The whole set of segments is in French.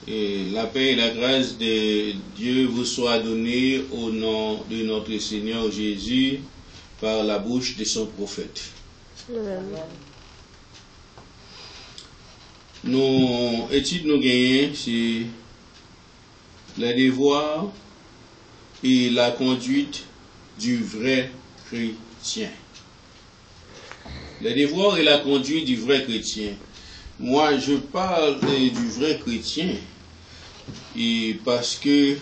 Et la paix et la grâce de Dieu vous soient données au nom de notre Seigneur Jésus par la bouche de son prophète. Nos études nous gagnent, c'est les devoirs et la conduite du vrai chrétien. Les devoirs et la conduite du vrai chrétien. Moi, je parle du vrai chrétien et parce que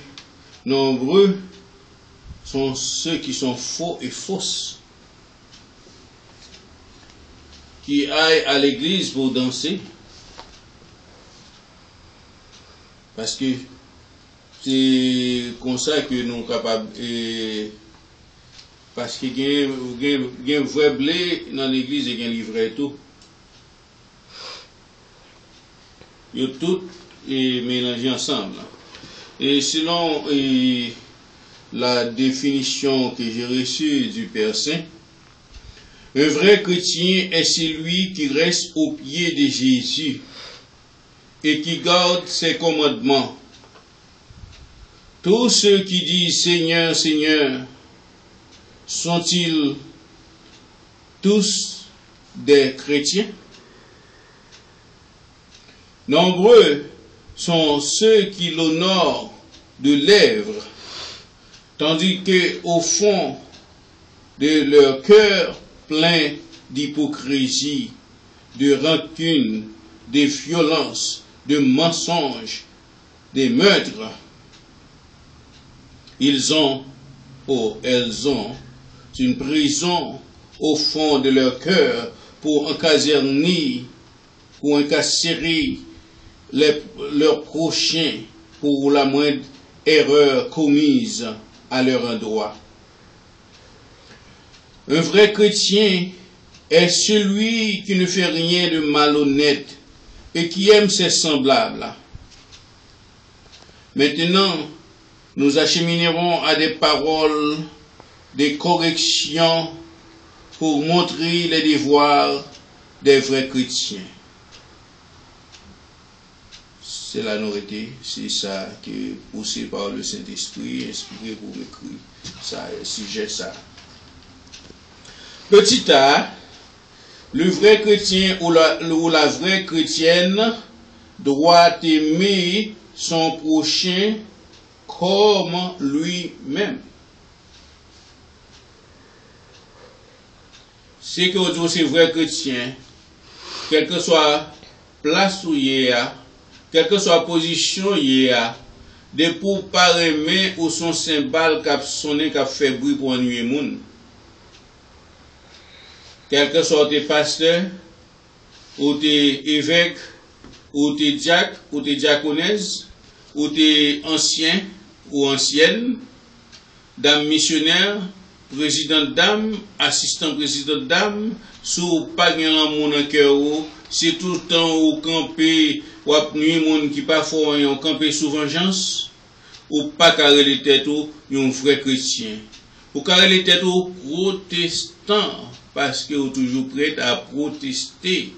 nombreux sont ceux qui sont faux et fausses, qui aillent à l'église pour danser, parce que c'est comme ça que nous sommes capables, parce qu'il y a un vrai blé dans l'église et il y a un livret tout. Ils sont tous mélangés ensemble. Et selon la définition que j'ai reçue du Père Saint, un vrai chrétien est celui qui reste au pied de Jésus et qui garde ses commandements. Tous ceux qui disent Seigneur, Seigneur, sont-ils tous des chrétiens? Nombreux sont ceux qui l'honorent de lèvres, tandis que au fond de leur cœur plein d'hypocrisie, de rancune, de violence, de mensonges, de meurtres, elles ont une prison au fond de leur cœur pour encaserner, pour incarcérer leurs prochains pour la moindre erreur commise à leur endroit. Un vrai chrétien est celui qui ne fait rien de malhonnête et qui aime ses semblables. Maintenant, nous acheminerons à des paroles, des corrections pour montrer les devoirs des vrais chrétiens. C'est la nourriture, c'est ça qui est poussé par le Saint-Esprit, inspiré pour m'écrire ça, sujet ça. Petit a, le vrai chrétien ou la vraie chrétienne doit aimer son prochain comme lui-même. C'est que autour c'est vrai chrétien, quelle que soit place où il est, quelle que soit position il y a, de pour pas aimer ou son cymbale qui a sonné, qui a fait bruit pour ennuyer les gens. Quel que soit tes pasteurs, ou tes évêques, ou tes diacres, ou tes diaconesses, ou tes anciens ou anciennes, dames missionnaires, présidente dame, assistant président dame, sous pas grand monde en cœur, c'est tout le temps au camper, ou à nuit monde qui parfois ont campé sous vengeance, ou pas carré les têtes ou un vrai chrétien. Ou carré les têtes ou protestant, parce que vous toujours prêt à protester.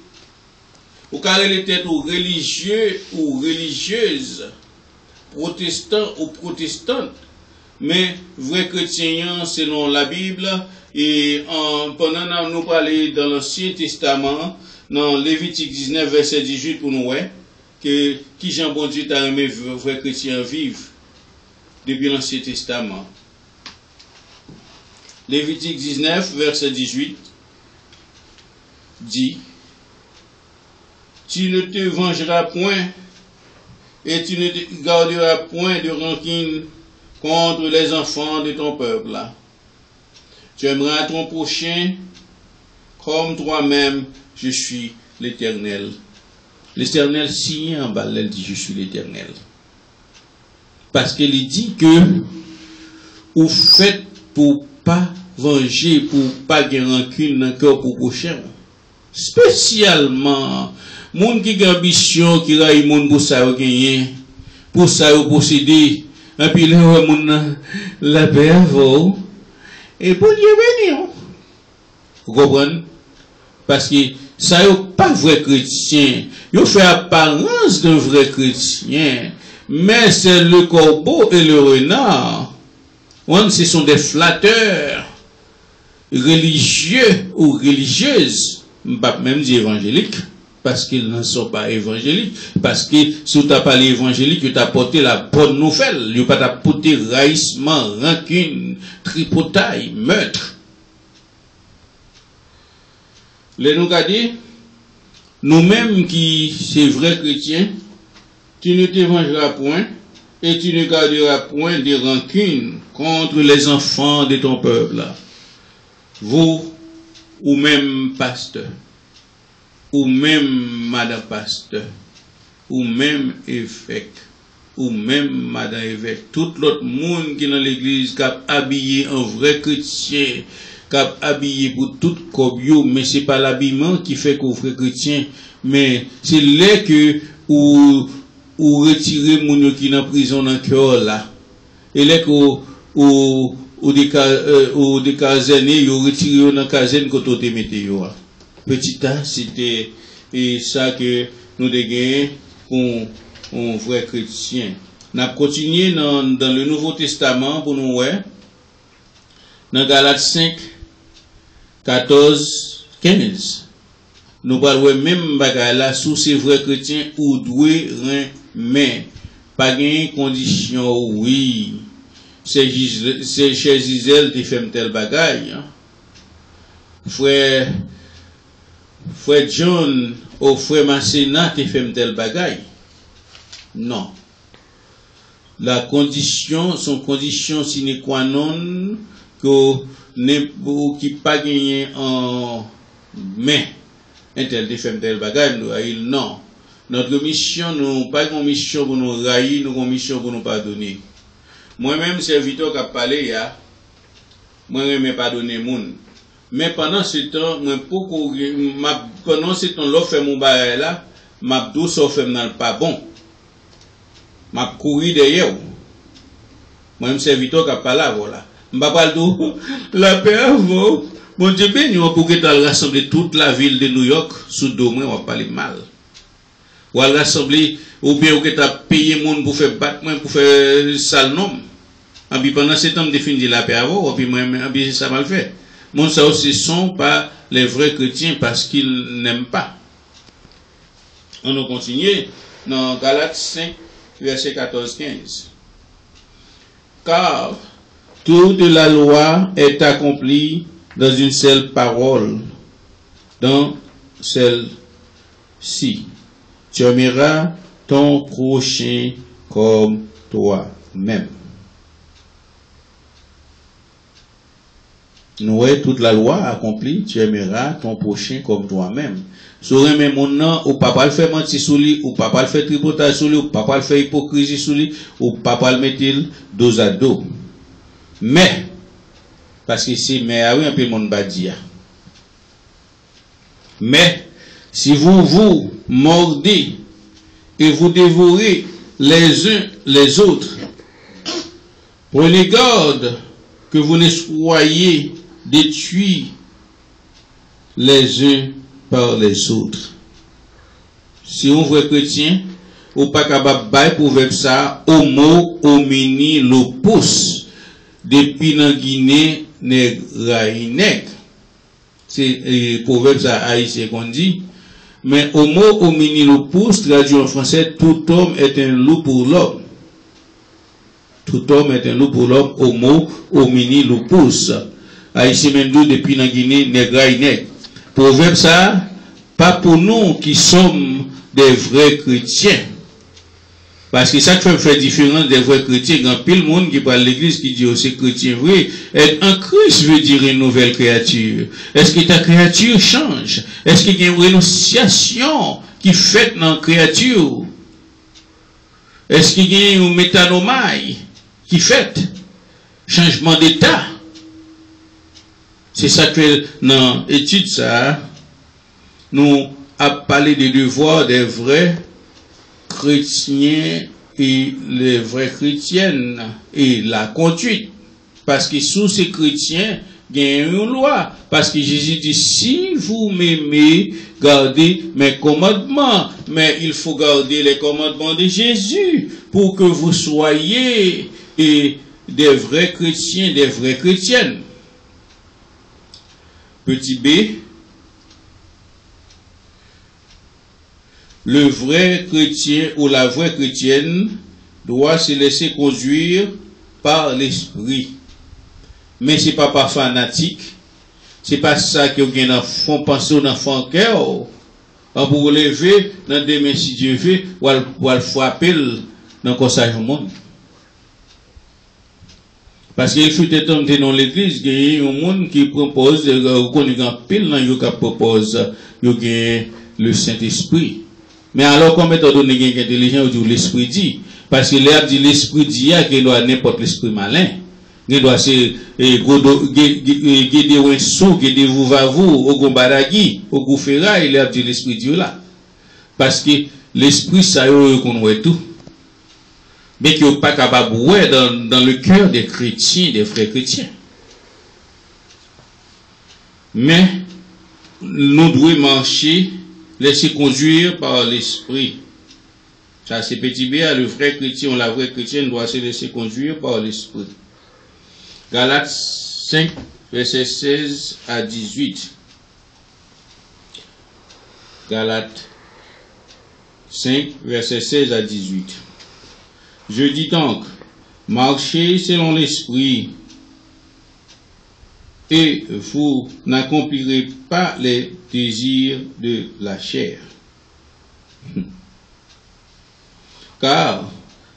Ou carré les têtes ou religieux ou religieuses, protestants ou protestantes. Mais vrai chrétien selon la Bible, et pendant nous parler dans l'Ancien Testament, dans Lévitique 19, verset 18, pour nous, que qui Jean bon Dieu t'a aimé vrai chrétien vivre depuis l'Ancien Testament. Lévitique 19, verset 18, dit, tu ne te vengeras point et tu ne te garderas point de rancune contre les enfants de ton peuple. Tu aimeras ton prochain comme toi-même, je suis l'Éternel. L'Éternel signe en bas, elle dit, je suis l'Éternel. Parce qu'elle dit que, vous faites pour pas venger, pour pas gagner rancune dans le cœur pour prochain. Spécialement, moun qui a ambition, qui a eu moun pour ça gagner, pour ça posséder, et puis là, moun la paix et pour Dieu béni. Vous comprenez? Parce que ça n'est pas vrai chrétien. Ils fait apparence d'un vrai chrétien. Mais c'est le corbeau et le renard. Ce sont des flatteurs religieux ou religieuses. Pas même dit évangéliques. Parce qu'ils ne sont pas évangéliques. Parce que si tu n'as pas l'évangélique, tu as porté la bonne nouvelle. Tu n'as pas apporté raïssement, rancune, tripotaille, meurtre. Les nous dit, nous-mêmes qui sommes vrais chrétiens, tu ne t'évangeras point et tu ne garderas point de rancune contre les enfants de ton peuple. Vous, ou même pasteur, ou même madame pasteur, ou même évêque, ou même madame évêque, tout l'autre monde qui est dans l'église, qui a habillé un vrai chrétien, qui a habillé pour tout cobio, mais c'est pas l'habillement qui fait qu'on vrai chrétien, mais c'est là que ou retirer mon qui est en prison dans le cœur là, et là que ou des casernes, ou retirer dans la caserne que tu te mettez. Petit A, c'était ça que nous dégagnons pour un vrai chrétien. Nous avons continué dans le Nouveau Testament pour nous voir. Dans Galates 5, 14, 15. Nous parlons même bagaille là sous ces vrais chrétiens ou doué rien mais pas gain condition oui. C'est chez Gisèle qui fait tel bagaille. Frère John ou frère Masséna qui fait tel bagaille. Non. La condition, son condition sine qua non que qui pas gagné en mais un tel qui fait tel bagaille, non. Notre mission, nous pas une mission pour nous railler, nous une mission pour nous pardonner. Moi-même, serviteur qui a parlé, moi, je ne pardonner moun. Mais pendant ce temps, pendant ce temps, l'offre fait mon barrel là, ma douce offre dans le pas bon. Ma courir derrière. Moi-même, serviteur qui a parlé, voilà. M'a pas le la paix avant. Mon Dieu béni, on pourrait rassembler toute la ville de New York sous deux mois, on va parler mal. Ou à rassembler, ou bien que tu as payé monde pour faire battre, pour faire sale nom. Et puis pendant ce temps, définir la paix avant, et puis moi, ça mal fait. Mon ça aussi sont pas les vrais chrétiens parce qu'ils n'aiment pas. On a continué dans Galates 5, verset 14-15. Car toute la loi est accomplie dans une seule parole, dans celle-ci. Tu aimeras ton prochain comme toi-même. Nous voyons toute la loi accomplie, tu aimeras ton prochain comme toi-même. Sur un même nom, ou papa le fait mentir sur lui, ou papa le fait tripotage sur lui, ou papa le fait hypocrisie sur lui, ou papa le met dos à dos. Mais, parce que c'est mais oui un peu mon badia. Mais, si vous mordez et vous dévorez les uns les autres, prenez garde que vous ne soyez détruits les uns par les autres. Si on vrai chrétien, ou pas capable de proverbe ça, homo homini lopus, depuis dans Guinée, nègre. C'est proverbe ça haïtien qu'on dit. Mais homo homini lupus, traduit en français, tout homme est un loup pour l'homme. Tout homme est un loup pour l'homme, homo homini lupus. Haïtien même depuis la Guinée, nègre. Proverbe ça, pas pour nous qui sommes des vrais chrétiens. Parce que ça fait différence des vrais chrétiens. Quand pile le monde qui parle de l'église qui dit aussi chrétien vrai, être en Christ veut dire une nouvelle créature. Est-ce que ta créature change? Est-ce qu'il y a une renonciation qui fait dans la créature? Est-ce qu'il y a une métanomie qui fait changement d'état? C'est ça que dans l'étude ça, nous avons parlé des devoirs des vrais chrétiens et les vraies chrétiennes et la conduite. Parce que sous ces chrétiens, gagne une loi. Parce que Jésus dit, si vous m'aimez, gardez mes commandements. Mais il faut garder les commandements de Jésus pour que vous soyez des vrais chrétiens, des vraies chrétiennes. Petit b, le vrai chrétien ou la vraie chrétienne doit se laisser conduire par l'esprit. Mais c'est pas par fanatique. C'est pas ça que vous font penser dans fond cœur. Pour lever dans des mains si Dieu veut, ou à frapper dans le conseil du monde. Parce qu'il faut être dans l'église, il y a un monde qui propose, qu'on est en pile, qui propose, le Saint-Esprit. Mais alors, comme étant donné qu'il y a intelligent, l'Esprit dit. Parce que l'air dit l'Esprit dit qu'il doit n'importe l'Esprit malin. Il doit se guider un sou, guider vous va vous, au gombaragi, au goufera, il a dit l'Esprit Dieu là. Parce que l'Esprit, ça y est, qu'on voit tout. Mais qui n'est pas capable de voir dans le cœur des chrétiens, des frères chrétiens. Mais, nous devons marcher, laisser conduire par l'Esprit. Ça, c'est petit b, le vrai chrétien ou la vraie chrétienne doit se laisser conduire par l'Esprit. Galates 5, verset 16 à 18. Galates 5, verset 16 à 18. Je dis donc, marchez selon l'Esprit, et vous n'accomplirez pas les désirs de la chair. Car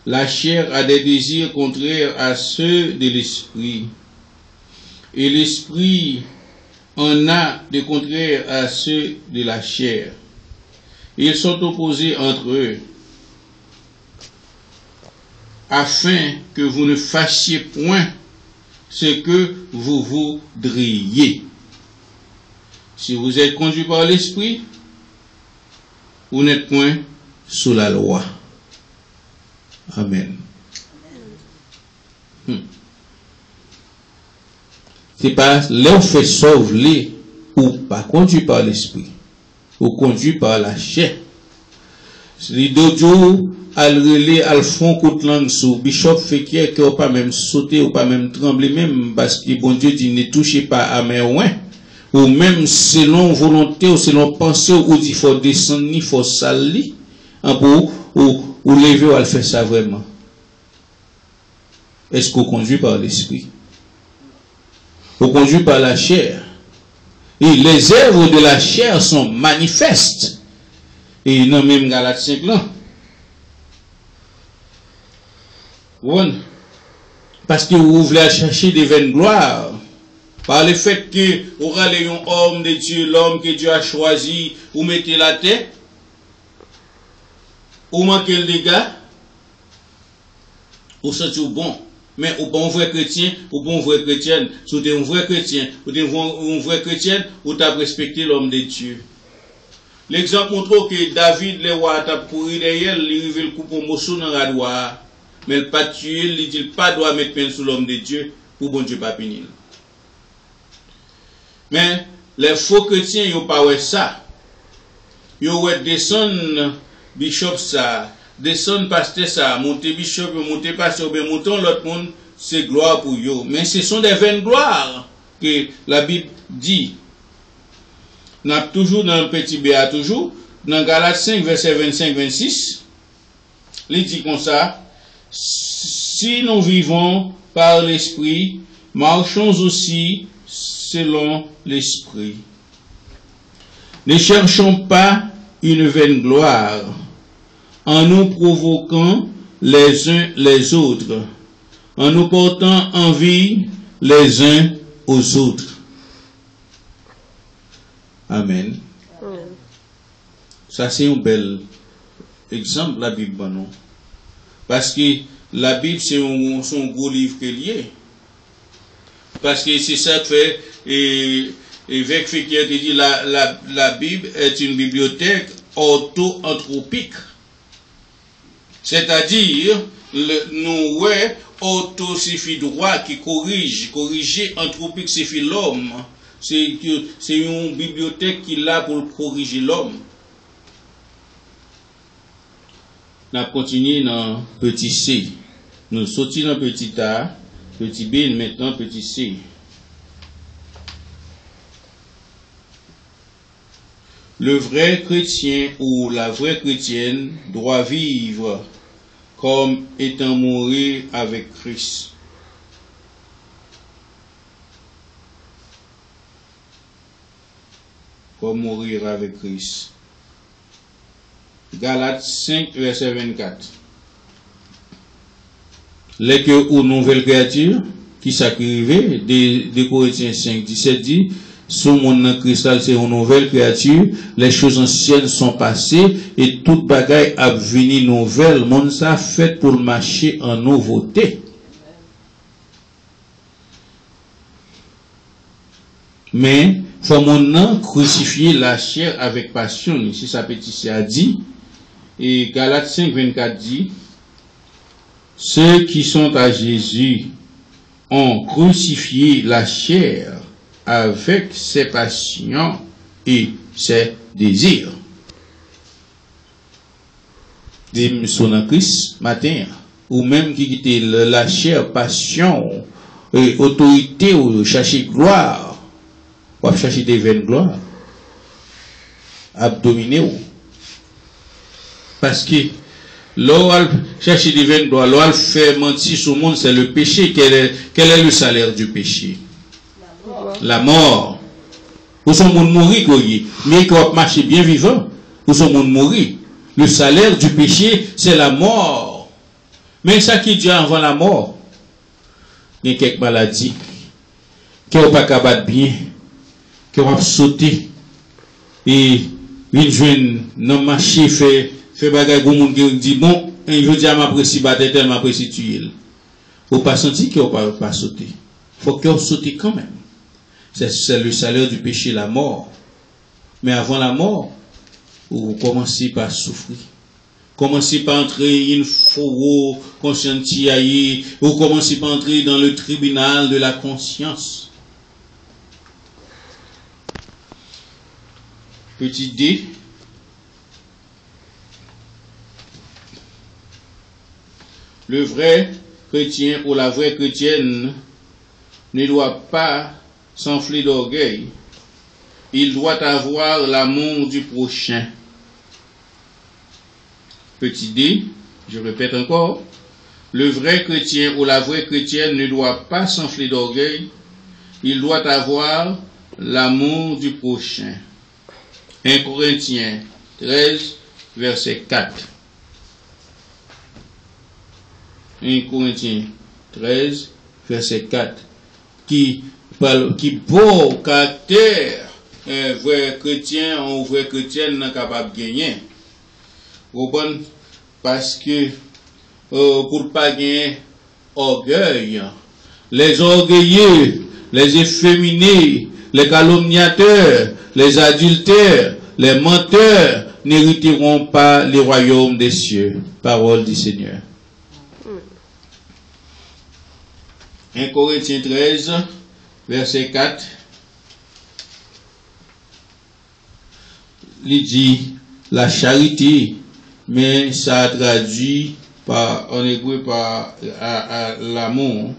la chair a des désirs contraires à ceux de l'esprit, et l'esprit en a des contraires à ceux de la chair. Ils sont opposés entre eux, afin que vous ne fassiez point ce que vous voudriez. Si vous êtes conduit par l'esprit, vous n'êtes point sous la loi. Amen. C'est pas là où fait sauver ou pas conduit par l'esprit, ou conduit par la chair. Les deux jours, al relais, al fond coup de langue sous bishop fait qu'il ou pas même sauter ou pas même trembler même parce que bon Dieu dit ne touchez pas à mes oins. Ou même selon volonté ou selon pensée ou il faut descendre, il faut salir pour ou lever ou faire ça vraiment. Est-ce qu'on conduit par l'esprit? On conduit par la chair. Et les œuvres de la chair sont manifestes. Et non même Galates 5 là. Bon. Parce que vous voulez chercher des vaines gloires. Par le fait que vous allez un homme de Dieu, l'homme que Dieu a choisi, vous mettez la tête, ou manquez le dégât, ou sentez bon. Mais au bon vrai chrétien, au bon vrai chrétienne, si vous êtes un vrai chrétien, ou une vraie chrétienne, vous avez respecté l'homme de Dieu. L'exemple montre que David, le roi, a couru derrière, il arrive le coup pour morceau dans la doigt, mais il n'a pas tué, il dit pas doit mettre peine sur l'homme de Dieu, pour bon Dieu pas punir. Mais les faux chrétiens, ils n'ont pas fait ça. Ils ont descendre bishop ça, descendre pasteur ça, monter bishop, monter pasteur, monter l'autre monde, c'est gloire pour eux. Mais ce sont des vaines gloires que la Bible dit. On a toujours dans le petit béa, toujours, dans Galates 5, verset 25-26, il dit comme ça, si nous vivons par l'esprit, marchons aussi selon l'esprit. Ne cherchons pas une vaine gloire en nous provoquant les uns les autres, en nous portant envie les uns aux autres. Amen. Ça c'est un bel exemple la Bible, non? Parce que la Bible c'est un gros livre qui est lié. Parce que c'est ça que fait, et Évêque Féquier dit la Bible est une bibliothèque auto-anthropique. C'est-à-dire, nous ouais auto-suffit droit qui corriger anthropique suffit l'homme. C'est une bibliothèque qui est là pour corriger l'homme. On continue dans petit C. Nous sortons dans petit A, petit B, maintenant petit C. Le vrai chrétien ou la vraie chrétienne doit vivre comme étant mourir avec Christ. Comme mourir avec Christ. Galates 5, verset 24. Les que aux nouvelles créatures qui s'acrivaient, des Corinthiens 5, 17 dit, sous mon cristal, c'est une nouvelle créature, les choses anciennes sont passées, et toute bagaille a venu nouvelle, mon ça fait pour marcher en nouveauté. Mais, faut mon nom crucifier la chair avec passion, ici sa petite a dit, et Galates 5, 24 dit, ceux qui sont à Jésus ont crucifié la chair avec ses passions et ses désirs. Des son Christ matin, ou même qui quitte la chair, passion, et autorité, ou chercher gloire, ou chercher des vaines gloires, abdominer. Parce que l'on cherche des vaines gloires, l'on fait mentir sur le monde, c'est le péché. Quel est le salaire du péché? La mort. Où sont monde mourir, mais quand marcher bien vivant, où sont monde mourir. Le salaire du péché, c'est la mort. Mais ça qui dit avant la mort, il y a quelques maladies, qui n'ont pas qu'à battre bien, qui ont sauté, et une jeune non marché fait bagaille pour monde qui dit bon, je dis à m'apprécie battre tel m'apprécie tuer. Ou pas senti qu'on pas sauter. Faut qu'on saute quand même. C'est le salaire du péché, la mort. Mais avant la mort, vous commencez par souffrir. Commencez par entrer une fourreau conscientiaille, vous commencez par entrer dans le tribunal de la conscience. Petit D. Le vrai chrétien ou la vraie chrétienne ne doit pas s'enfler d'orgueil. Il doit avoir l'amour du prochain. Petit D, je répète encore, le vrai chrétien ou la vraie chrétienne ne doit pas s'enfler d'orgueil. Il doit avoir l'amour du prochain. 1 Corinthiens 13, verset 4. 1 Corinthiens 13, verset 4. Qui beau caractère, un vrai chrétien ou vrai chrétienne n'est capable de gagner. Parce que, pour pas gagner orgueil, les orgueilleux, les efféminés, les calomniateurs, les adultères, les menteurs n'hériteront pas les royaumes des cieux. Parole du Seigneur. 1 Corinthiens 13, verset 4. Il dit la charité, mais ça traduit par, en hébreu par l'amour,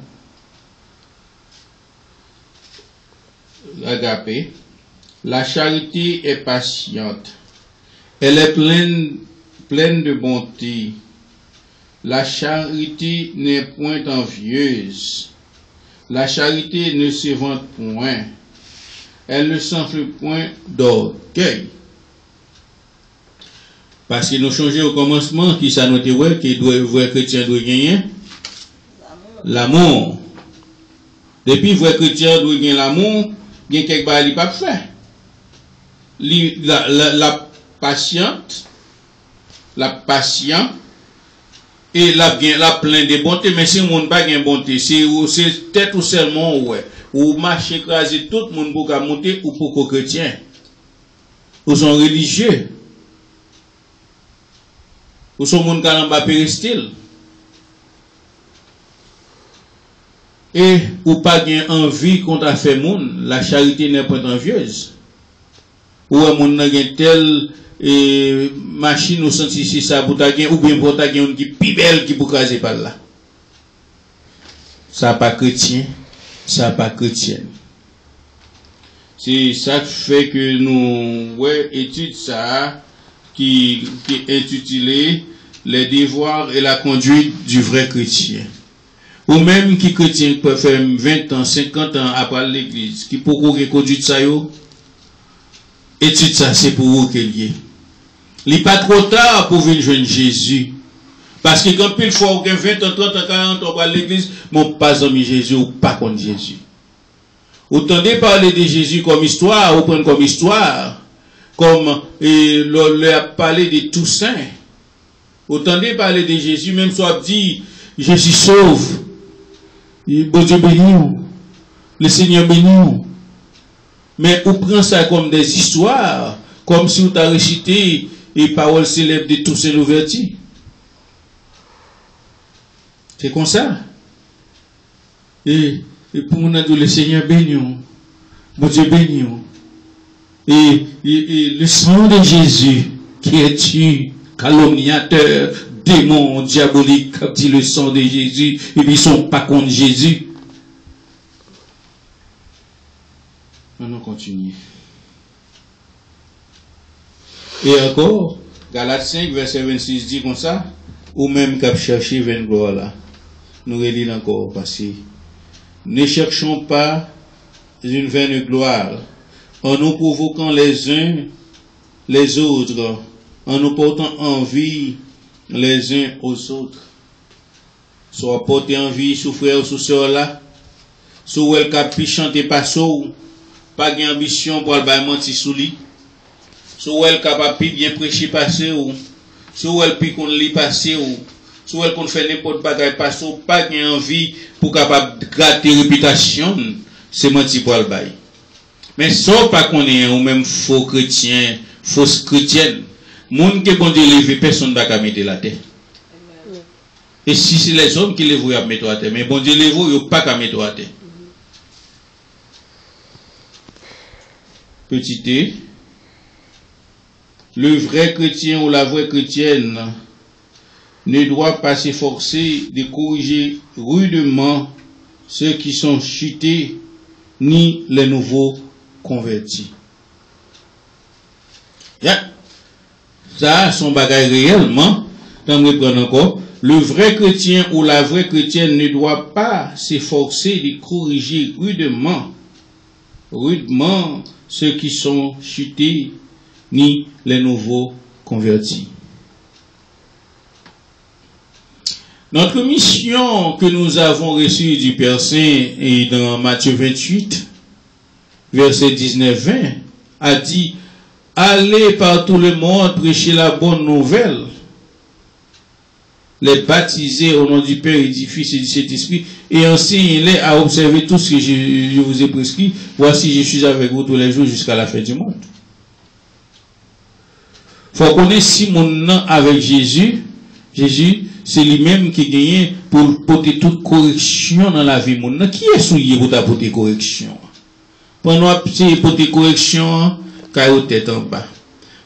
l'agapé. La charité est patiente. Elle est pleine de bonté. La charité n'est point envieuse. La charité ne se vante point. Elle ne s'enfle point d'orgueil. Parce que nous changeons au commencement, qui ça nous dit, qui le vrai chrétien doit gagner? L'amour. Depuis le vrai chrétien doit gagner l'amour, il y a quelque chose qu'il n'a pas fait. La patiente, et la plein de bonté, mais si on n'a pas de bonté, c'est peut-être ou seulement, ou marcher écraser tout le monde pour monter ou pour chrétien. Ou sont religieux. Ou sont monde qui n'ont pas péristyle. et ou pas gain envie qu'on t'a fait moun, la charité n'est pas envieuse. Ou un moun n'a gain tel machine ou senti si ça pour ta gain ou bien pour ta gain qui plus belle qui pour craser par là. Ça pas chrétien, ça pas chrétienne. C'est ça qui fait que nous étude ça qui intitulé les devoirs et la conduite du vrai chrétien. Ou même qui chrétien peut faire 20 ans, 50 ans après l'église, qui peut conduire ça yo, étude ça c'est pour vous qu'il y ait. Il n'est pas trop tard pour venir joindre Jésus. Parce que quand il faut 20 ans, 30 ans, 40 ans après l'église, mon pas ami Jésus ou pas contre Jésus. Vous tendez parler de Jésus comme histoire, ou prendre comme histoire, comme le a parlé de Toussaint. Vous tendez parler de Jésus, même soit dit, Jésus sauve. Bon Dieu béni, le Seigneur béni. Mais vous prenez ça comme des histoires, comme si vous avez récité les paroles célèbres de Toussaint Louverture. C'est comme ça. Et pour nous dire le Seigneur béni, mon Dieu béni. Et le sang de Jésus qui est tu, calomniateur, démon diabolique, comme dit le sang de Jésus, et puis ils sont pas contre Jésus. On continue. Et encore, Galates 5, verset 26 dit comme ça, ou même qu'à chercher 20 gloire là. Nous relisons encore parce que ne cherchons pas une vaine gloire en nous provoquant les uns les autres, en nous portant envie les uns aux autres. Soit porter envie sous frère ou sous soeur là, sous elle capi chanter pas sous, pas d'ambition pour le mentir sous lui, sous elle capable bien prêcher passer ou, sous elle puis qu'on lit passer ou, sous elle qu'on fait n'importe bagaille passer ou, pas d'envie pour capable gratter réputation, c'est mentir pour le bail. Mais sauf pas qu'on est ou même faux chrétien, fausse chrétienne, monde qui bon Dieu levé, personne n'a qu'à mettre la tête. Et si c'est les hommes qui les voient à mettre la tête, mais bon Dieu les voit, il n'y a pas qu'à mettre la tête. Petit t, le vrai chrétien ou la vraie chrétienne ne doit pas s'efforcer de corriger rudement ceux qui sont chutés, ni les nouveaux convertis. Ça, son bagage réellement, dans le prendre encore, le vrai chrétien ou la vraie chrétienne ne doit pas s'efforcer de corriger rudement ceux qui sont chutés, ni les nouveaux convertis. Notre mission que nous avons reçue du Père Saint et dans Matthieu 28, verset 19-20, a dit, allez par tout le monde prêcher la bonne nouvelle, les baptiser au nom du Père et du Fils et du Saint-Esprit, et enseignez-les à observer tout ce que je vous ai prescrit. Voici, je suis avec vous tous les jours jusqu'à la fin du monde. Faut connaître si mon nom avec Jésus, c'est lui-même qui gagne pour porter toute correction dans la vie. Qui est souillé pour t'apporter correction? Pendant que c'est porter correction, caillou tête en bas.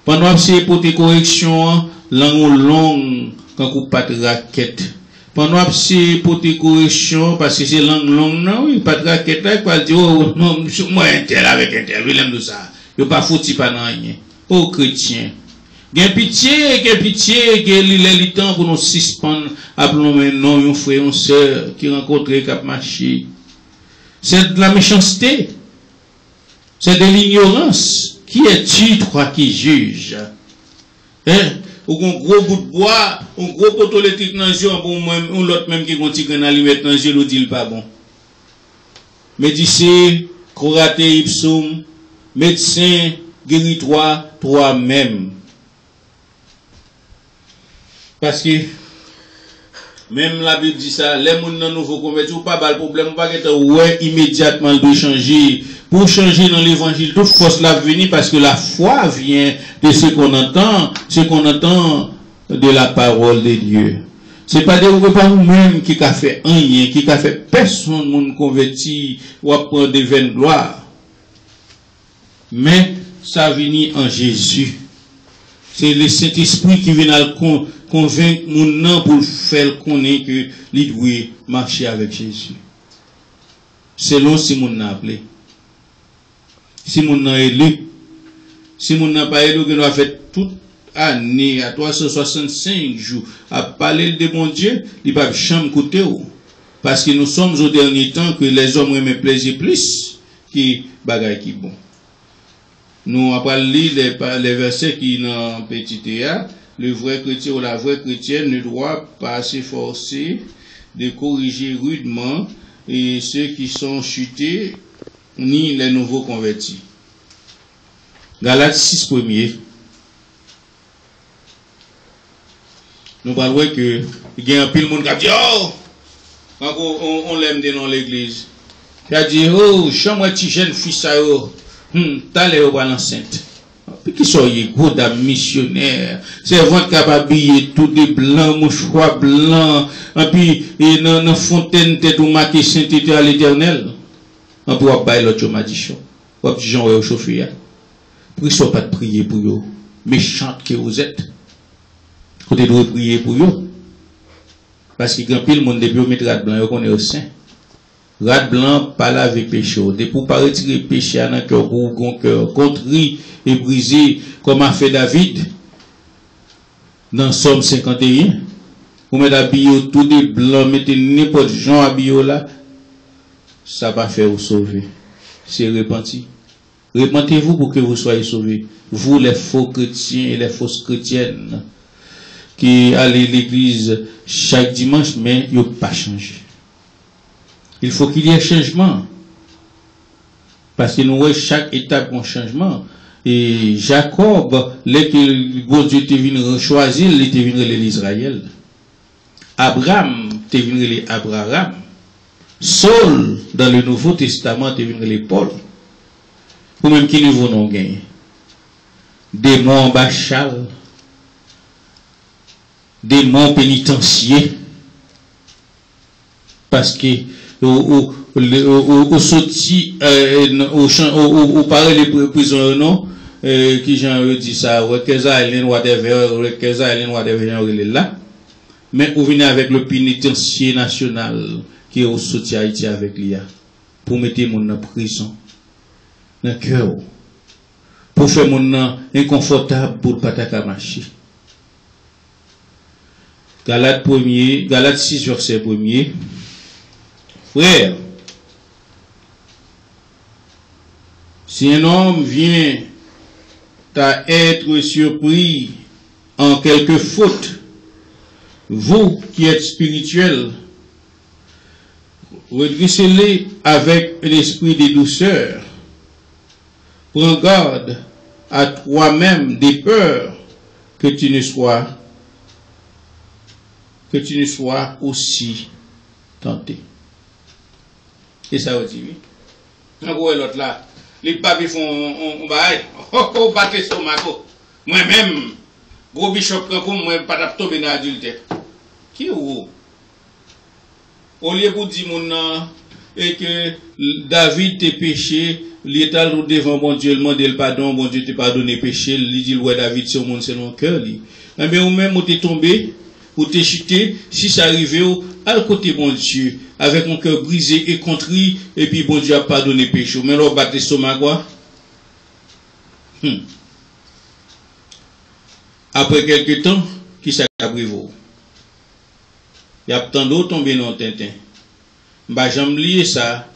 Pendant que c'est porter correction, langue longue, quand vous pas de raquette. Pendant que c'est porter correction, parce que c'est langue longue, non, oui, pas de raquette, là, il va dire, oh, non, moi, un tel avec un tel, il aime de ça. Il n'y a pas foutu pas dans rien. Oh, chrétien. Gen pitié, les temps pour nous suspendre, appelons maintenant un frère, une sœur qui rencontre cap marché. C'est de la méchanceté. C'est de l'ignorance. Qui es-tu, toi, qui juge? Hein? Ou un gros bout de bois, un gros poteau électrique dans le jeu, ou l'autre même qui continue à lui mettre dans le jeu, l'autre dit pas bon. Médecin, corate ipsum, médecin, guéris-toi toi-même. Parce que, même la Bible dit ça, les gens dans nouveau convertis, ou pas le problème, ou pas que ouais, immédiatement, de changer. Pour changer dans l'évangile, toute force l'a venir parce que la foi vient de ce qu'on entend de la parole de Dieu. C'est pas des repas nous-mêmes qui a fait rien, qui a fait personne monde converti ou apprendre des vaines gloires. Mais ça vient en Jésus. C'est le Saint-Esprit qui vient convaincre mon nom pour faire connaître que il doit marcher avec Jésus. Selon si mon n'a appelé. Si mon n'a élu. Si mon n'a pas élu, que nous avons fait toute année, à 365 jours, à parler de mon Dieu, il va jamais écouter. Parce que nous sommes au dernier temps que les hommes aiment plaisir plus que bagaille qui bon. Nous avons lu les versets qui dans petit théâtre. Le vrai chrétien ou la vraie chrétienne ne doit pas s'efforcer de corriger rudement et ceux qui sont chutés, ni les nouveaux convertis. Galates 6 premier. Nous parlons que il y a un pile monde qui a dit, oh, quand on l'aime dans l'église. Il a dit, oh, chambre petit jeune fils à eux. T'as les l'enceinte. Puis qui sont les gros dames missionnaires. C'est vraiment capable d'habiller tout des blancs, mouchoirs blancs. Et puis, dans fontaine, tête ou marqué sainteté à l'éternel. On peut pas l'autre malédiction. On peut gens au chauffeur. Pour qu'ils soient pas de prier pour eux. Méchante que vous êtes. Vous devez prier pour eux. Parce qu'il y a un pile monde de biomètre blanc, on est au sein. Rat blanc, pas laver péché. De pour pas retirer péché à un cœur, contrit et brisé, comme a fait David, dans Somme 51. Vous mettez habillé tout des blancs, mettez n'importe gens habillé là, ça va faire vous sauver. C'est repenti. Repentez-vous pour que vous soyez sauvés. Vous, les faux chrétiens et les fausses chrétiennes, qui allez à l'église chaque dimanche, mais ils n'ont pas changé. Il faut qu'il y ait un changement. Parce que nous voyons chaque étape un changement. Et Jacob, dès que bon Dieu te venu choisir, il te venu l'Israël. Abraham te venu l'Abraham. Saul, dans le Nouveau Testament, te venu les Paul. Ou même qui niveau non gagne. Démon Bachal. Démon pénitencier. Parce que au sorti au parler les prisonniers non qui j'en dit ça whatever là mais on venez avec le pénitencier national qui est au sorti Haïti avec l'IA pour mettre mon en prison dans cœur pour faire mon inconfortable pour pas ta marcher. Galates 6 verset 1er. Frère, si un homme vient à être surpris en quelque faute, vous qui êtes spirituels, redressez-les avec un esprit de douceur. Prends garde à toi-même des peurs que tu ne sois aussi tenté. Et ça aussi, oui. On voit l'autre là. Les papes font on bail. Oh, battre stomac. Moi-même, gros bishop comme moi, pas tomber dans l'adultère. Qui est où? Au lieu pour dire mon et que David t'es péché, l'état devant mon Dieu, demande le pardon, bon Dieu te pardonné péché, il dit ouais David c'est au monde c'est mon cœur. Mais ou même où t'es tombé, ou t'es chuté, si ça arrivait à le côté bon Dieu, avec mon cœur brisé et contrit, et puis bon Dieu a pardonné péché. Mais là, on bat l'estomac quoi? Après quelques temps, qui s'est arrivé? Il y a tant d'autres tombés dans le tintin. Bah, j'aime lire ça.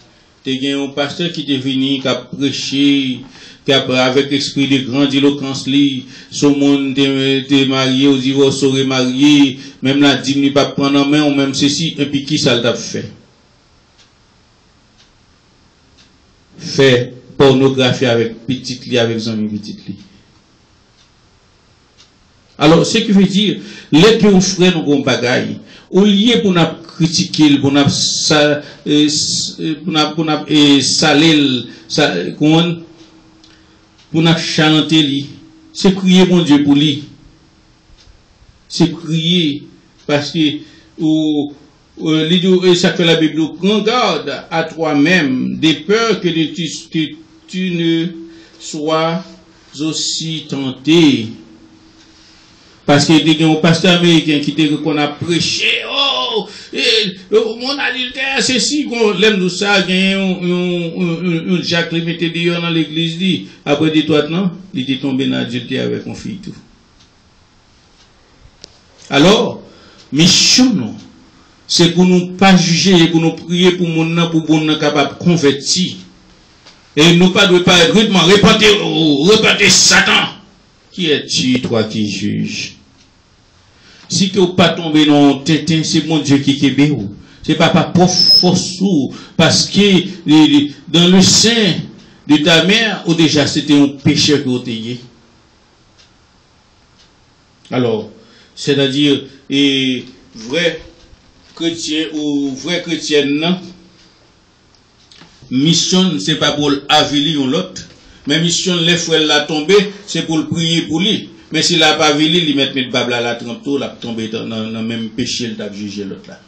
Il y a un pasteur qui est venu, qui a prêché, qui a avec esprit de grande éloquence, son monde est marié, au divorce, serait marié, même la dîme n'est pas prendre en main, ou même ceci, et puis qui ça l'a fait? Fait pornographie avec petite lit, avec amis petite lit. Alors, ce qui veut dire, les que on ferait nos bagailles, au lieu pour nous critiquer, pour nous saler, pour nous chanter, c'est crier mon Dieu pour lui. C'est crier Parce que, ça fait la Bible, prends garde à toi-même, des peurs que tu ne sois aussi tenté. Parce que il y a un pasteur américain qui dit qu'on a prêché, mon adultère, c'est si qu'on l'aime nous ça, il y a un Jacques qui mettait dehors dans l'église, dit, après des toi non, il était tombé dans l'adultère avec une fille tout. Alors, mission, non, c'est pour nous pas juger, pour nous prier pour mon pour nous capable de convertir. Et nous pas de pas rythme, répéter Satan. Qui es-tu, toi qui juges? Si tu n'es pas tombé dans le tétin, c'est mon Dieu qui est béou. C'est pas pour force ou parce que dans le sein de ta mère, ou déjà c'était un péché que tu as. Alors, c'est-à-dire, vrai chrétien ou vrai chrétienne, mission, c'est pas pour avilir l'autre. Mais mission, les frères la tomber, c'est pour le prier pour lui. Mais s'il n'a pas avilir, il met le babla la trempe tout, la tomber dans le même péché, il a jugé l'autre là.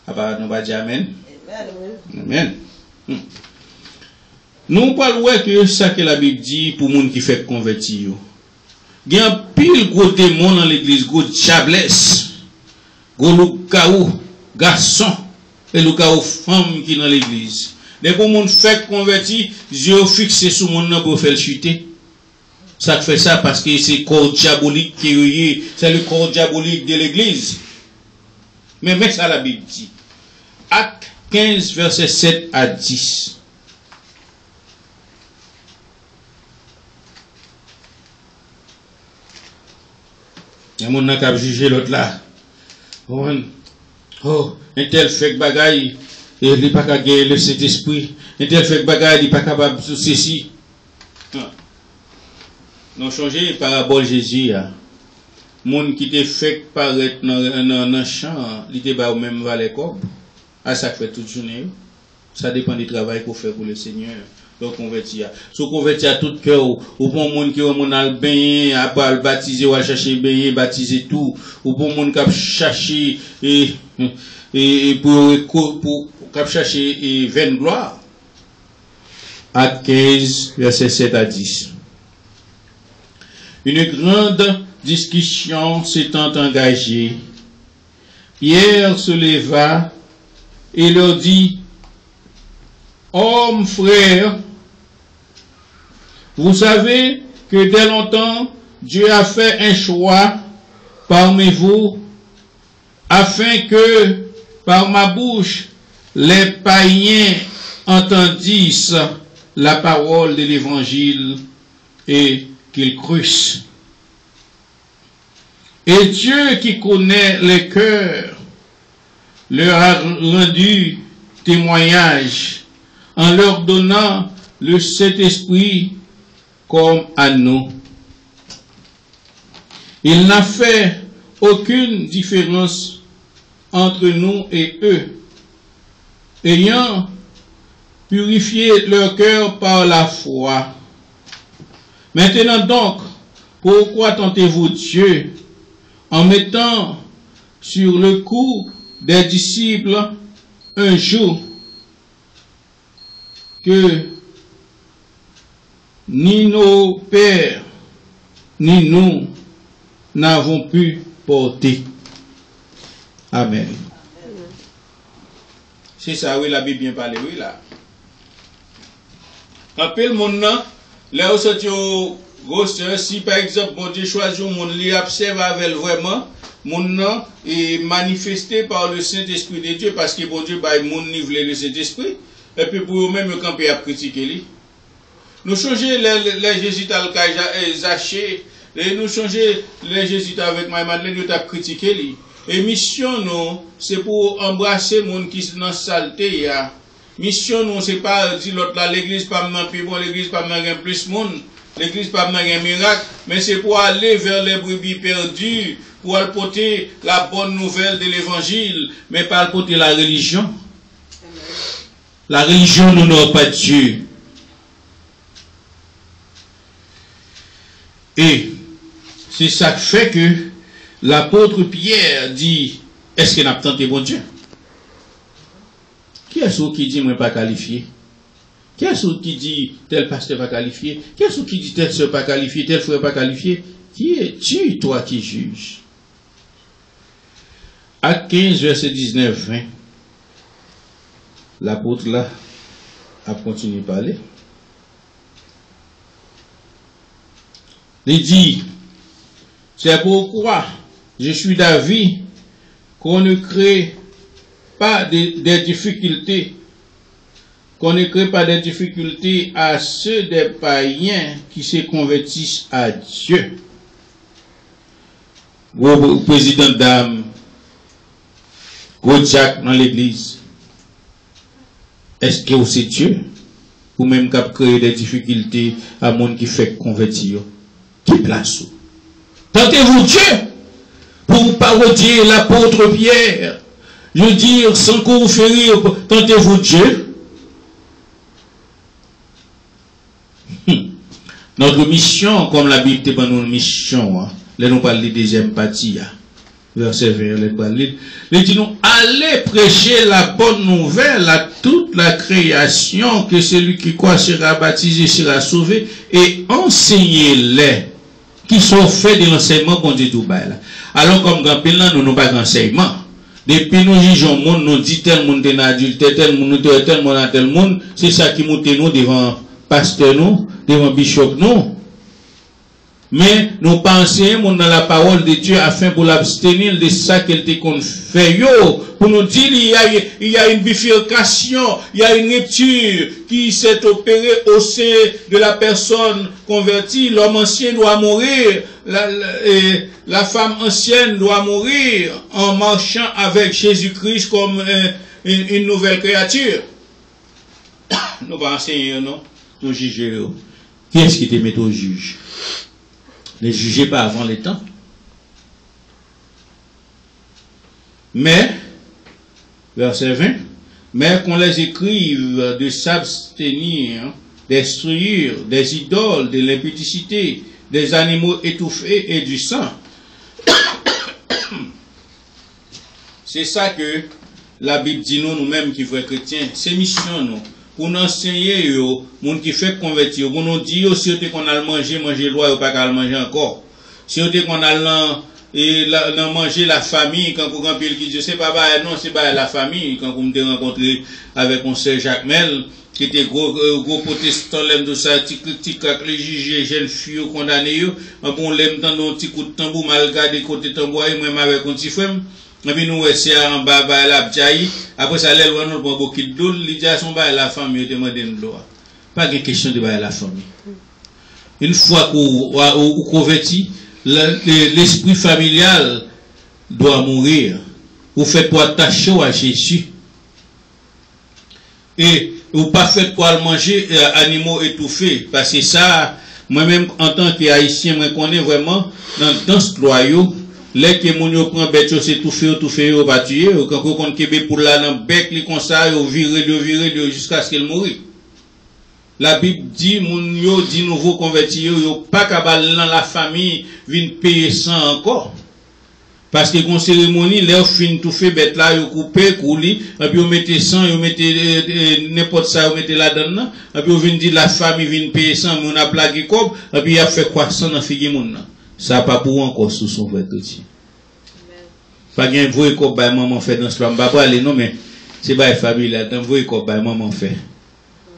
Ah, nous va dire Amen. Amen. Nous parlons que ça que la Bible dit pour les gens qui fait convertir. Il y a un pile gros démon dans l'église, gros diablesse, gros loup-caou, garçon, et loup-caou femme qui dans l'église. Dès que mon fait converti, Dieu fixé sur mon nom pour faire chuter. Ça fait ça parce que c'est le corps diabolique qui est, c'est le corps diabolique de l'église. Mais ça la Bible dit. Acte 15, verset 7 à 10. Il y a mon qui a jugé l'autre là. Oh, un tel fait bagaille. Et il n'est pas capable de le Saint-Esprit. Et tel fait bagaille, il n'est pas capable de ceci. Non, changer parabole Jésus. Moun qui te fait paraître dans le champ, il était pas au même valet corps. Ah, ça fait toute journée. Ça dépend du travail qu'on fait pour le Seigneur. Donc, convertir. Si on convertit à tout cœur, ou bon monde qui est à baigner, à pas le baptiser, ou à chercher baigner, baptiser tout, ou bon monde qui a cherché, pour chercher 20 gloires. Acte 15, verset 7 à 10. Une grande discussion s'étant engagée, Pierre se leva et leur dit, hommes, frères, vous savez que dès longtemps, Dieu a fait un choix parmi vous, afin que, par ma bouche, les païens entendissent la parole de l'évangile et qu'ils crussent. Et Dieu qui connaît les cœurs leur a rendu témoignage en leur donnant le Saint-Esprit comme à nous. Il n'a fait aucune différence entre nous et eux, ayant purifié leur cœur par la foi. Maintenant donc, pourquoi tentez-vous Dieu en mettant sur le cou des disciples un joug que ni nos pères, ni nous n'avons pu porter. Amen. C'est ça, oui, la Bible bien parlé, oui, là. Rappelle mon nom, là où c'est au roster, si par exemple, mon Dieu choisit mon lit, observe avec vraiment, mon nom est manifesté par le Saint-Esprit de Dieu, parce que bon Dieu, bah, mon nivelé le Saint-Esprit, et puis pour eux-mêmes, le camper à critiquer lui. Nous changer les jésuites à Zaché, et nous changer les jésuites avec Marie-Madeleine, nous avons critiqué lui. Et mission, non, c'est pour embrasser les gens qui sont dans la saleté. Mission, non, c'est pas dire l'autre là, l'église pas maintenant plus bon, l'église pas maintenant plus monde, l'église pas maintenant un miracle, mais c'est pour aller vers les brebis perdues, pour apporter la bonne nouvelle de l'évangile, mais pas apporter la religion. La religion n'honore pas Dieu. Et c'est ça qui fait que l'apôtre Pierre dit, est-ce qu'il a tenté bon Dieu? Qui est-ce qui dit, moi pas qualifié? Qui est-ce qui dit, tel pasteur pas qualifié? Qui est-ce qui dit, tel soeur pas qualifié, tel frère pas qualifié? Qui es-tu, toi, qui juges? Acte 15, verset 19-20, l'apôtre là a continué à parler. Il dit, c'est pourquoi je suis d'avis qu'on ne crée pas des difficultés, à ceux des païens qui se convertissent à Dieu. Gros président d'âme, gros Jack dans l'église, est-ce que c'est Dieu ou même qui a créé des difficultés à monde qui fait convertir? Qui place? Tentez-vous Dieu pour parodier l'apôtre Pierre. Je veux dire, sans qu'on vous fait rire, tentez-vous Dieu. Notre mission, comme la Bible est une mission, hein, là nous parlons de deuxième partie, hein, verset 20, il dit nous, allez prêcher la bonne nouvelle à toute la création, que celui qui croit sera baptisé, sera sauvé, et enseignez-les, qui sont faits de l'enseignement qu'on dit tout bas là. Alors comme grand pile là, nous n'avons pas d'enseignement. Depuis nous jugeons le monde, nous dit tel monde est adulte, tel monde à tel monde, c'est ça qui monte nous devant pasteur nous, devant bishop nous. Mais nous pensons dans la parole de Dieu afin pour l'abstenir de ça qu'elle te fait pour nous dire il y a une bifurcation, il y a une rupture qui s'est opérée au sein de la personne convertie. L'homme ancien doit mourir, la femme ancienne doit mourir en marchant avec Jésus-Christ comme une nouvelle créature. Nous pas enseigner, non? Nous juger. Qui est-ce qui te met au juge? Ne jugez pas avant les temps. Mais, verset 20, mais qu'on les écrive de s'abstenir, destruire des idoles, de l'impudicité, des animaux étouffés et du sang. C'est ça que la Bible dit nous-mêmes qui sommes chrétiens. C'est mission nous. Pour nous enseigner, moun qui fait convertir, pour nous dire si on a manger loin ou pas qu'à manger encore. Si on a manger la famille, quand vous avez qui dit, c'est pas non, c'est pas la famille, quand vous me rencontré avec mon sœur Jacques Mel, qui était gros protestant, l'aime de ça, critique avec les juges, jeunes filles condamnées, bon, l'aime dans nos petits coups de tambour, mal gardé côté tambour, moi, avec un petit frère. Et puis nous, c'est en bas, la bjaï. Après ça, l'aile, on prend beaucoup de l'eau. L'idée, son bas, la famille, demande une loi. Pas de question de bas, la famille. Une fois qu'on convertit, l'esprit familial doit mourir. Vous faites pour attacher à Jésus. Et vous pas faites pour manger animaux étouffés. Parce que ça, moi-même, en tant qu'haïtien, je connais vraiment dans ce royaume. Les que moun yo prend bête c'est tout fait ou pas tuer ou quand on kebe pour la dans bec li comme ça ou virer jusqu'à ce qu'elle mourit. La Bible dit moun yo dit nouveau converti yo pas capable dans la famille vinn payer ça encore. Parce que kon cérémonie les fin tout fait bête là yo couper couli et puis on mettait sang yo mettait n'importe ça on mettait là-dedans et puis on vinn dire la famille vinn payer ça mais on a plagué cob et puis il a fait quoi ça dans figi moun. Ça pas pour encore sous son vrai chrétien. Pas bien vrai comme maman fait dans ce plan. Pas aller non mais c'est pas famille là. Tant vrai comme maman fait.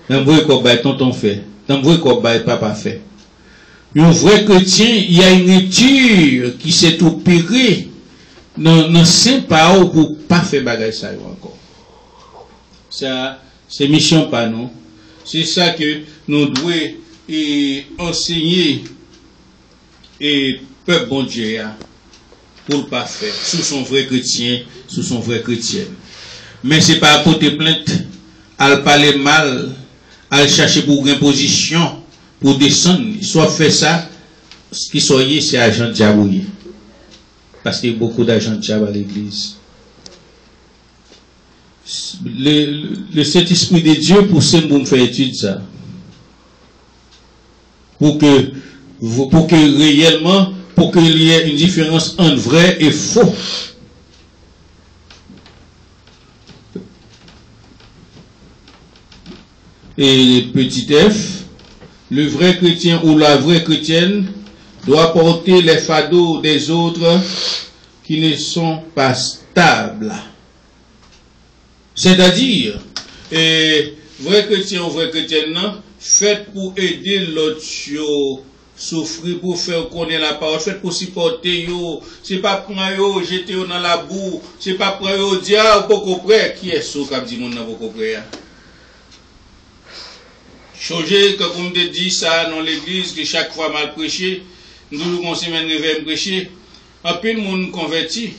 Tant vrai comme tonton fait. Tant vrai comme papa fait. Un vrai chrétien, il y a une rupture qui s'est opérée dans saint parole pour pas faire bagage ça encore. Ça c'est mission pas non. C'est ça que nous devons enseigner. Et peuple bon Dieu pour le pas faire sous son vrai chrétien, sous son vrai chrétien. Mais c'est pas à porter plainte, à parler mal, à chercher pour une position, pour descendre. Soit fait ça, ce qui soit c'est agent diabolique. Parce qu'il y a beaucoup d'agents diable à l'église. Le Saint-Esprit de Dieu pour ça nous faire étude ça. Pour que réellement, pour qu'il y ait une différence entre vrai et faux. Et petit f, le vrai chrétien ou la vraie chrétienne doit porter les fardeaux des autres qui ne sont pas stables. C'est-à-dire, vrai chrétien ou vrai chrétienne, fait pour aider l'autre souffrir, pour faire connaître la parole, fait pour supporter yo, c'est pas prendre yo, jeter yo dans la boue, c'est pas prendre yo, dire, ah, beaucoup près, qui est ce qui dit mon n'a beaucoup près? Changer, comme je dis ça dans l'église, que chaque fois mal prêché, nous qu'on semaine réveil prêcher, un peu de monde converti,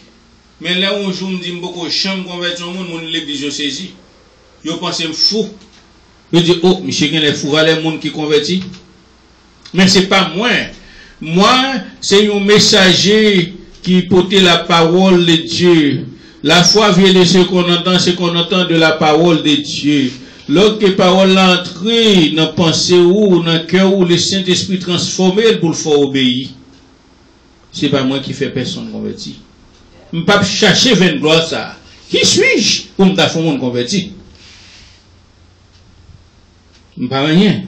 mais là où je me dis beaucoup chambre converti, mon l'église je saisis. Je pense fou. Je dis, oh, monsieur, il y a les fous, les gens qui convertis. Mais c'est pas moi. Moi, c'est un messager qui porte la parole de Dieu. La foi vient de ce qu'on entend de la parole de Dieu. Lorsque parole entre dans la pensée ou dans le cœur où le Saint-Esprit transformé pour le faire obéir. C'est pas moi qui fais personne converti. Je ne peux pas chercher 20 gloires ça. Qui suis-je pour me faire monde converti? Je ne peux pas rien.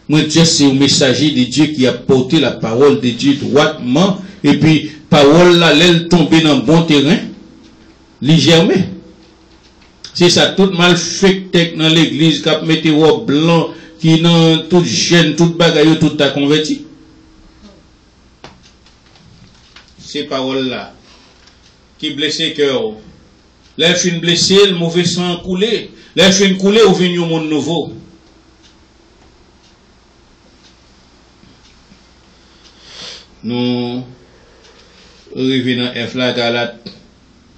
Moi, c'est un messager de Dieu qui a porté la parole de Dieu droitement. Et puis, parole là, elle tombe dans le bon terrain. Légèrement. C'est ça, tout mal fait dans l'église, qui a mis des robes blancs, qui dans toute chaîne, toute bagaille, tout a converti. Ces paroles-là, qui blessent le cœur. Les fins blessés, le mauvais sang coulé. Les fins coulé, ou venu au monde nouveau. Nous revenons à F là, Galates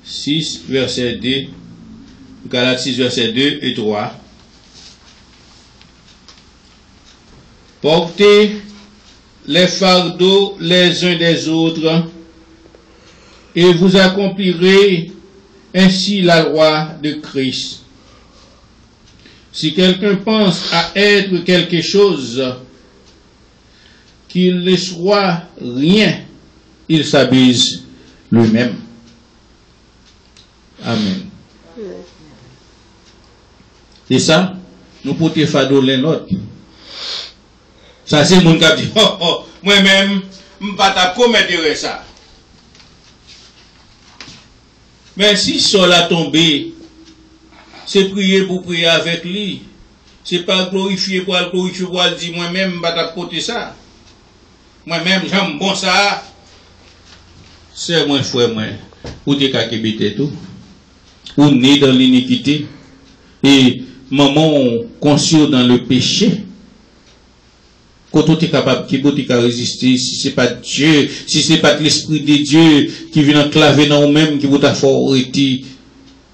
6, verset 2. Galates 6, verset 2 et 3. Portez les fardeaux les uns des autres, et vous accomplirez ainsi la loi de Christ. Si quelqu'un pense à être quelque chose, qu'il ne soit rien, il s'abuse lui-même. Amen. C'est ça, nous portons fardeau l'un l'autre. Ça, c'est mon qui dit, oh, oh, moi-même, je ne vais pas commettre ça. Mais si sol a tombé, c'est prier pour prier avec lui. C'est pas glorifier pour glorifier pour dire, moi-même, je ne vais pas porter ça. Moi-même, j'aime bon ça. C'est moi, frère, moi. Ou t'es qu'à kébiter tout. Ou né dans l'iniquité. Et maman conscient dans le péché. Quand tu es capable, qui peut résister, si ce n'est pas Dieu, si ce n'est pas l'Esprit de Dieu qui vient enclaver dans nous-mêmes, qui vous a fait arrêter,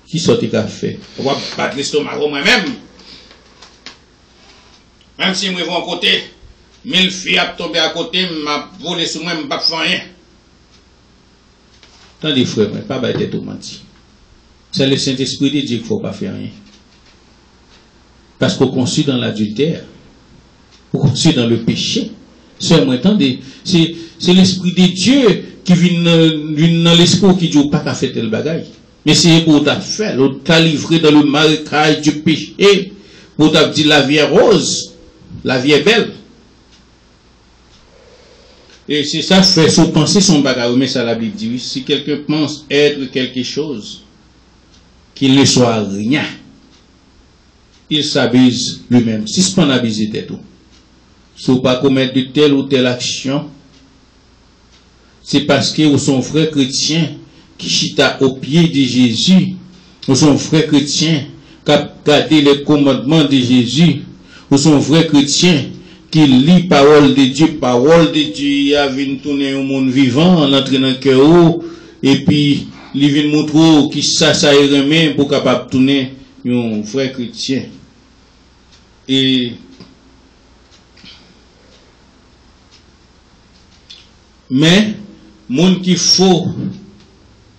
qui sont tes fait? On va battre l'estomac moi-même. Même si moi, je vais à côté, 1000 filles à tomber à côté, m'a volé sur moi, je ne vais pas faire rien. Tandis, frère, pas battre tout menti. C'est le Saint-Esprit de Dieu qu'il ne faut pas faire rien. Parce qu'on conçut dans l'adultère. On conçut dans le péché. C'est l'Esprit de Dieu qui vient dans l'esprit qui dit pas qu'à faire tel bagaille. Mais c'est pour t'a fait, l'autre t'a livré dans le marécage du péché, pour t'a dit la vie est rose, la vie est belle. Et c'est ça, fait son penser son bagaille, mais ça la Bible dit, si quelqu'un pense être quelque chose, qu'il ne soit rien, il s'abuse lui-même. Si ce n'est pas abusé, c'est tout. Si vous ne pas commettre de telle ou telle action, c'est parce que vous sont frères chrétiens qui chita au pied de Jésus, vous sont frères chrétiens qui ont gardé les commandements de Jésus, vous sont frères chrétiens qui lit parole de Dieu, il a vu tourner au monde vivant, l'entrer dans le cœur, et puis il vient montrer qui ça remet pour capable tourner un frère chrétien. Et mais monde qui faux,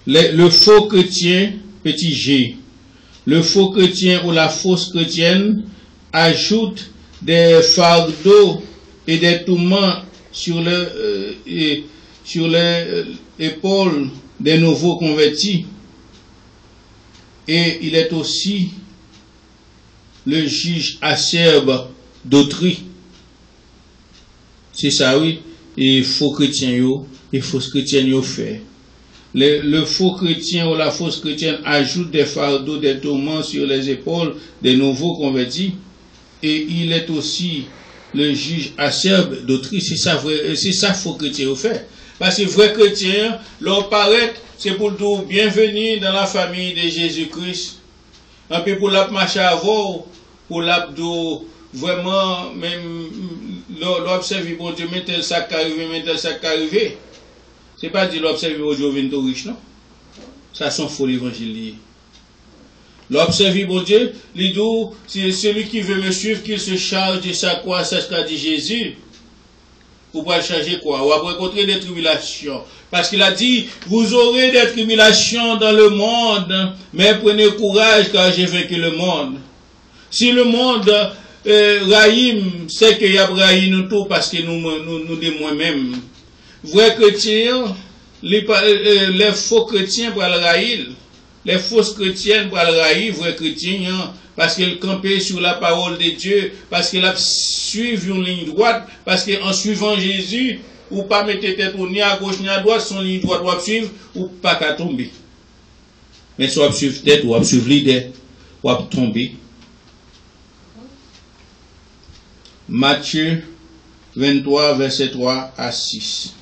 le faux chrétien, petit g, le faux chrétien ou la fausse chrétienne ajoute des fardeaux et des tourments sur sur les épaules des nouveaux convertis. Et il est aussi le juge acerbe d'autrui. C'est ça, oui. Et faux chrétiens, et fausses chrétiennes, fait. Le faux chrétien ou la fausse chrétienne ajoute des fardeaux, des tourments sur les épaules des nouveaux convertis. Et il est aussi le juge acerbe d'autrui. C'est ça faux chrétien fait. Parce que vrai chrétien, leur paraît, c'est pour tout bienvenue dans la famille de Jésus-Christ. Un peu pour la marche avant, pour l'abdo, vraiment, même, l'observer, bon Dieu, mais tel sac arrivé, mais tel sac arrivé. C'est pas dire l'observer, bon Dieu, vient tout riche, non? Ça, c'est faux l'évangile. L'observer, bon Dieu, l'idou, c'est celui qui veut me suivre, qu'il se charge de sa croix, c'est ce qu'a dit Jésus. Pour pas changer quoi? Ou après rencontrer des tribulations. Parce qu'il a dit, vous aurez des tribulations dans le monde, mais prenez courage car j'ai vaincu le monde. Si le monde raïm, c'est qu'il y a raïm nous tout parce que nous de moi-même. Vrai chrétiens, les faux chrétiens pour le raïm, les fausses chrétiennes pour le raïm, vrai chrétiens, parce qu'elles campaient sur la parole de Dieu, parce qu'elles suivent une ligne droite, parce qu'en suivant Jésus, ou pas mettre tête ni à gauche ni à droite, son ligne droite doit suivre, ou pas qu'à tomber. Mais soit suivre tête, ou suivre l'idée, ou tomber. Matthieu 23, verset 3 à 6.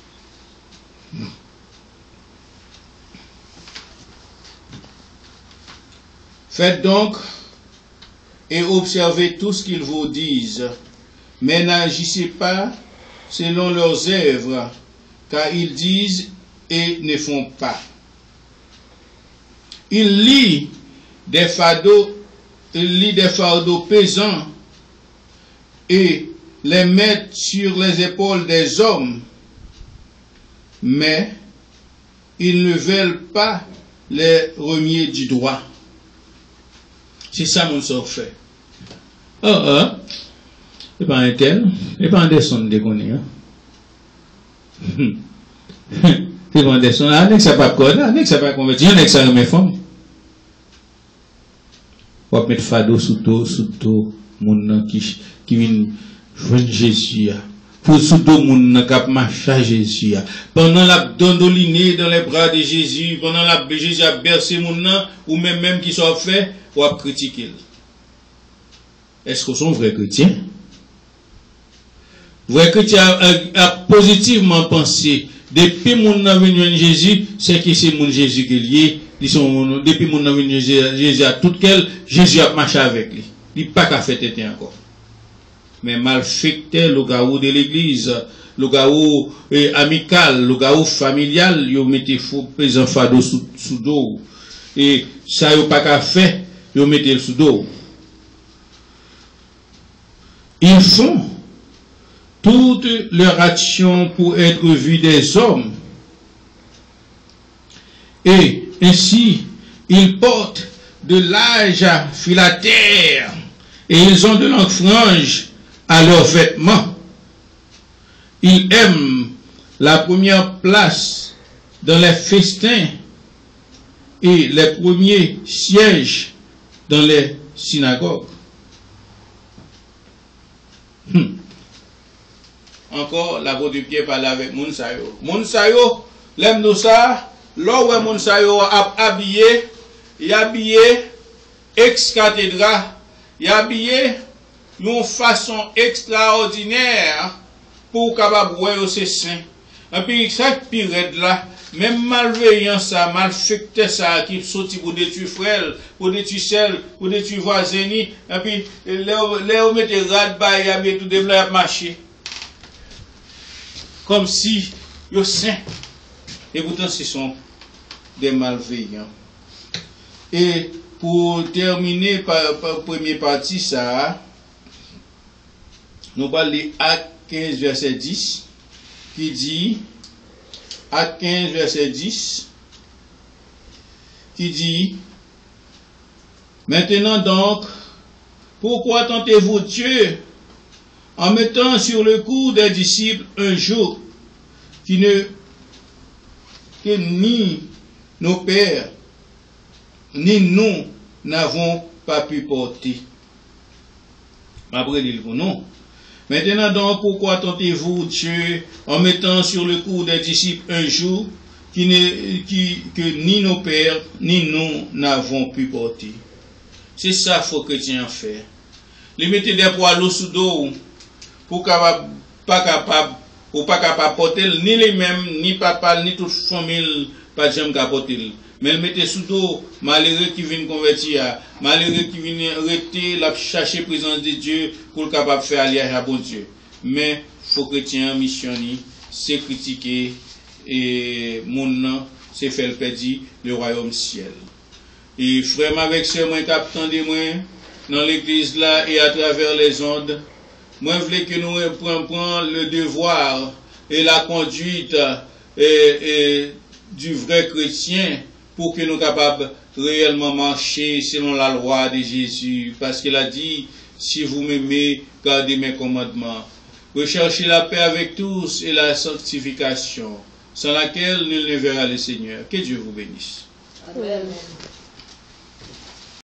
Faites donc et observez tout ce qu'ils vous disent, mais n'agissez pas selon leurs œuvres, car ils disent et ne font pas. Ils lient des fardeaux pesants et les mettent sur les épaules des hommes, mais ils ne veulent pas les remuer du doigt. C'est ça mon sort fait. C'est pas un tel, c'est pas un descend de déconner. C'est pas un descend, avec ça pas code, avec ça pas convertir, avec ça mes femmes. On va mettre fado sous tout, mon qui vient joindre Jésus. Pour sous tout mon cap marcher Jésus. Pendant la dondoliné dans les bras de Jésus, pendant la Jésus a bercé mon nom, ou même qui soit fait, ou à critiquer. Est-ce que sont vrais chrétiens? Vrai chrétien a positivement pensé, depuis mon nom venu à Jésus, c'est que c'est mon Jésus qui est lié, depuis mon nom venu Jésus a tout quel, Jésus a marché avec lui. Il n'a pas qu'à faire tête encore. Mais malfecté, le gars de l'église, le gars amical, le gars familial, il mettait faux présent fado sous dos. Et ça, il n'a pas qu'à faire, il mettait le sous dos. Ils font toute leur action pour être vus des hommes. Et ainsi, ils portent de l'âge filatère et ils ont de longues franges à leurs vêtements. Ils aiment la première place dans les festins et les premiers sièges dans les synagogues. Encore, la voix du pied parle avec Mounsayo. Mounsayo, l'aime nous ça, là où Mounsayo a habillé, il a habillé ex-cathédra, il a habillé d'une façon extraordinaire pour capable voir ses seins. Et puis, cette période là, même malveillant ça, malfecté ça, qui sortit pour détruire frère, pour détruire celle, pour détruire voisin, et puis, les hommes mettaient rad bas, et avaient tout développé à marcher. Comme si, ils sont saints. Et pourtant, ce sont des malveillants. Et pour terminer par la première partie, ça, nous parlons de Actes 15, verset 10, qui dit, Actes 15, verset 10, qui dit, maintenant donc, pourquoi tentez-vous Dieu en mettant sur le cou des disciples un joug qui ne que ni nos pères, ni nous n'avons pas pu porter. Après, il dit non. Maintenant donc, pourquoi tentez-vous Dieu en mettant sur le cou des disciples un jour que ni nos pères, ni nous n'avons pu porter? C'est ça qu'il faut que chrétien faire. Les mettez des poids lourds sous dos pour pas capable porter ni les mêmes, ni papa, ni toute famille, pas jamais capable porter. Mais le mettez sous dos, malheureux qui vient convertir, malheureux qui vient arrêter, la chercher la présence de Dieu pour le capable de faire alliage à bon Dieu. Mais, faut chrétien missionner, c'est critiquer, et mon nom, c'est faire perdre le royaume ciel. Et frère, avec ce moi, t'attendez moi, dans l'église là, et à travers les ondes, moi, je voulais que nous prenions le devoir et la conduite du vrai chrétien, pour que nous soyons capables réellement marcher selon la loi de Jésus. Parce qu'il a dit, si vous m'aimez, gardez mes commandements. Recherchez la paix avec tous et la sanctification, sans laquelle nul ne verra le Seigneur. Que Dieu vous bénisse. Amen.